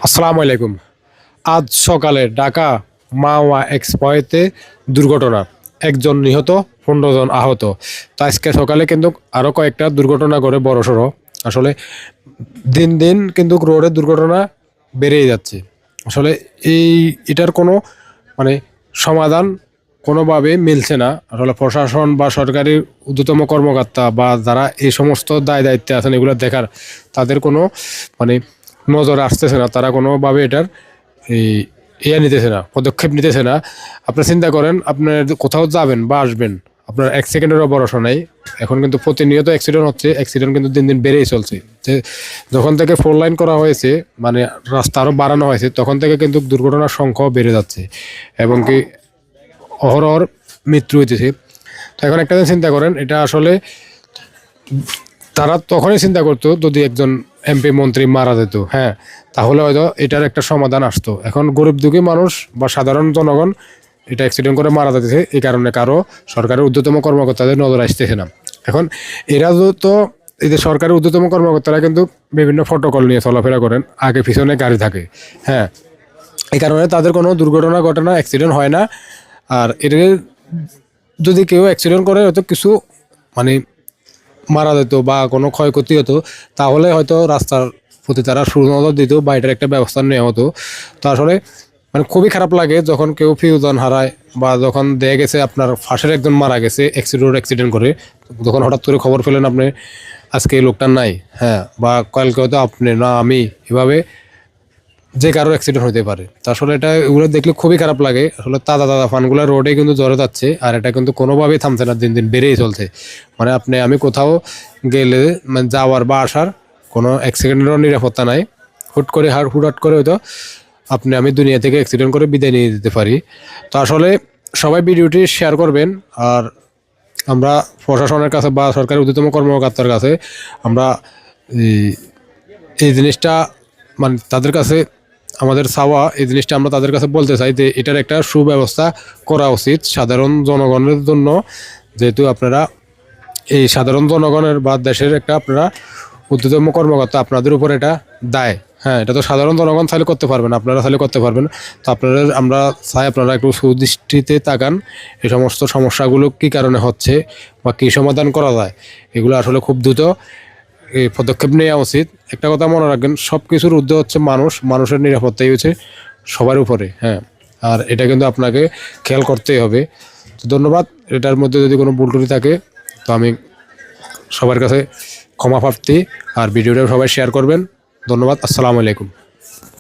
আসসালামু আলাইকুম। আজ সকালে ঢাকা মাওয়া এক্সপ্রোতে দুর্ঘটনা, একজন নিহত, 15 জন আহত। তো আজকে সকালে কিন্তু আরও কয়েকটা দুর্ঘটনা করে বড়সড়। আসলে দিন দিন কিন্তু রোডের দুর্ঘটনা বেড়েই যাচ্ছে। আসলে এটার কোনো মানে সমাধান কোনোভাবে মিলছে না। আসলে প্রশাসন বা সরকারি ঊর্ধ্বতম কর্মকর্তা বা যারা এই সমস্ত দায় দায়িত্বে আছেন এগুলো দেখার, তাদের কোনো মানে নজর আসতেছে না। তারা কোনোভাবে এটার এই নিতেছে না, পদক্ষেপ নিতেছে না। আপনি চিন্তা করেন, আপনার কোথাও যাবেন বা আসবেন, আপনার 1 সেকেন্ডেরও ভরসা নাই। এখন কিন্তু প্রতিনিয়ত অ্যাক্সিডেন্ট হচ্ছে, অ্যাক্সিডেন্ট কিন্তু দিন দিন বেড়েই চলছে। যে যখন থেকে 4 লাইন করা হয়েছে, মানে রাস্তা আরও বাড়ানো হয়েছে, তখন থেকে কিন্তু দুর্ঘটনার সংখ্যাও বেড়ে যাচ্ছে এবং কি অহরহর মৃত্যু হইতেছে। তো এখন একটা চিন্তা করেন, এটা আসলে তারা তখনই চিন্তা করতো যদি একজন এমপি মন্ত্রী মারা যেত, হ্যাঁ, তাহলে হয়তো এটার একটা সমাধান আসতো। এখন গরিব দুঃখী মানুষ বা সাধারণ জনগণ এটা অ্যাক্সিডেন্ট করে মারা যেতেছে, এই কারণে কারো সরকারের ঊর্ধ্বতম কর্মকর্তাদের নজর আসতেছে না। এখন এরা তো এই যে সরকারের ঊর্ধ্বতম কর্মকর্তারা কিন্তু বিভিন্ন প্রটোকল নিয়ে চলাফেরা করেন, আগে পিছনে গাড়ি থাকে, হ্যাঁ, এই কারণে তাদের কোনো দুর্ঘটনা ঘটে না, অ্যাক্সিডেন্ট হয় না। আর এর যদি কেউ অ্যাক্সিডেন্ট করে হয়তো কিছু মানে মারা যেত বা কোনো ক্ষয়ক্ষতি হতো, তাহলে হয়তো রাস্তার প্রতি তারা সুনজর দিত বা এটার একটা ব্যবস্থা নেওয়া হতো। তো আসলে মানে খুবই খারাপ লাগে যখন কেউ প্রিয়জন হারায় বা যখন দেখা গেছে আপনার ফাঁসের একজন মারা গেছে অ্যাক্সিডেন্ট করে, যখন হঠাৎ করে খবর পেলেন আপনি আজকে এই লোকটা নাই, হ্যাঁ, বা কালকে হয়তো আপনি না আমি, এভাবে যে কারোর অ্যাক্সিডেন্ট হতে পারে। তো আসলে এটা এগুলো দেখলে খুবই খারাপ লাগে। আসলে তাজা তাজা ফানগুলো রোডে কিন্তু জ্বরে যাচ্ছে, আর এটা কিন্তু কোনোভাবেই থামছে না, দিন দিন বেড়েই চলছে। মানে আমি কোথাও গেলে মানে যাওয়ার বা আসার কোনো অ্যাক্সিডেন্টেরও নিরাপত্তা নাই। হুটহাট করে হয়তো আমি দুনিয়া থেকে অ্যাক্সিডেন্ট করে বিদায় নিয়ে দিতে পারি। তো আসলে সবাই ভিডিওটি শেয়ার করবেন। আর আমরা প্রশাসনের কাছে বা সরকারের ঊর্ধ্বতম কর্মকর্তার কাছে আমরা এই জিনিসটা মানে তাদের কাছে আমাদের চাওয়া, এই জিনিসটা আমরা তাদের কাছে বলতে চাই যে এটার একটা সুব্যবস্থা করা উচিত সাধারণ জনগণের জন্য। যেহেতু আপনারা এই সাধারণ জনগণের বা দেশের একটা আপনারা ঊর্ধ্বতম কর্মকর্তা, আপনাদের উপর এটা দায়, হ্যাঁ, এটা তো সাধারণ জনগণ চাইলে করতে পারবেন, আপনারা চাইলে করতে পারবেন। তো আমরা চাই আপনারা একটু সুদৃষ্টিতে তাকান, এই সমস্ত সমস্যাগুলো কী কারণে হচ্ছে বা কী সমাধান করা যায়, এগুলো আসলে খুব দ্রুত এই পদক্ষেপ নেওয়া উচিত। একটা কথা মনে রাখবেন, সব কিছুর ঊর্ধ্বে হচ্ছে মানুষের নিরাপত্তাই হচ্ছে সবার উপরে, হ্যাঁ, আর এটা কিন্তু আপনাকে খেয়াল করতেই হবে। তো ধন্যবাদ। এটার মধ্যে যদি কোনো ভুল ত্রুটি থাকে তো আমি সবার কাছে ক্ষমা প্রার্থী। আর ভিডিওটা সবাই শেয়ার করবেন। ধন্যবাদ। আসসালামু আলাইকুম।